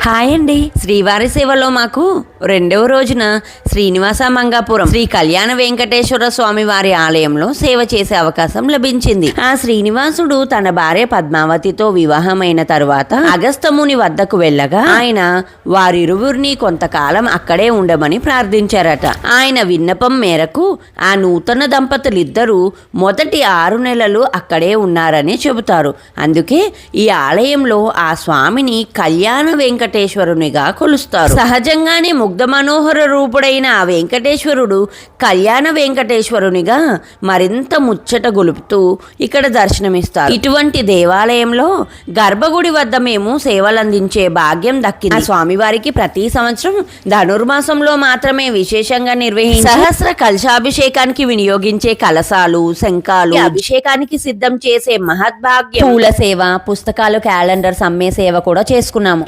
Hi అండి. శ్రీవారి సేవలో మాకు రెండవ రోజున శ్రీనివాస మంగాపురం శ్రీ కళ్యాణ వెంకటేశ్వర స్వామి వారి ఆలయంలో సేవ చేసే అవకాశం లభించింది. ఆ శ్రీనివాసుడు తన భార్య పద్మావతితో వివాహమైన తరువాత అగస్త్యముని వద్దకు వెళ్ళగా ఆయన వారిరువురిని కొంతకాలం అక్కడే ఉండమని ప్రార్థించారట. ఆయన విన్నపం మేరకు ఆ నూతన దంపతులిద్దరూ మొదటి 6 నెలలు అక్కడే ఉన్నారని చెబుతారు. అందుకే ఈ ఆలయంలో ఆ స్వామిని కళ్యాణ వెంకటేశ్వరునిగా కొలుస్తారు. సహజంగానే ముగ్ధ మనోహర రూపుడైన ఆ వెంకటేశ్వరుడు కళ్యాణ వెంకటేశ్వరునిగా మరింత ముచ్చట గొలుపుతూ ఇక్కడ దర్శనమిస్తారు. ఇటువంటి దేవాలయంలో గర్భగుడి వద్ద మేము సేవలందించే భాగ్యం దక్కింది. ఆ స్వామివారికి ప్రతి సంవత్సరం ధనుర్మాసంలో మాత్రమే విశేషంగా నిర్వహించి సహస్ర కలశాభిషేకానికి వినియోగించే కలశాలు, శంఖాలు, అభిషేకానికి సిద్ధం చేసే మహద్భాగ్యం పూల సేవ, పుస్తకాలు, క్యాలెండర్స్ అమ్మే సేవ కూడా చేసుకున్నాము.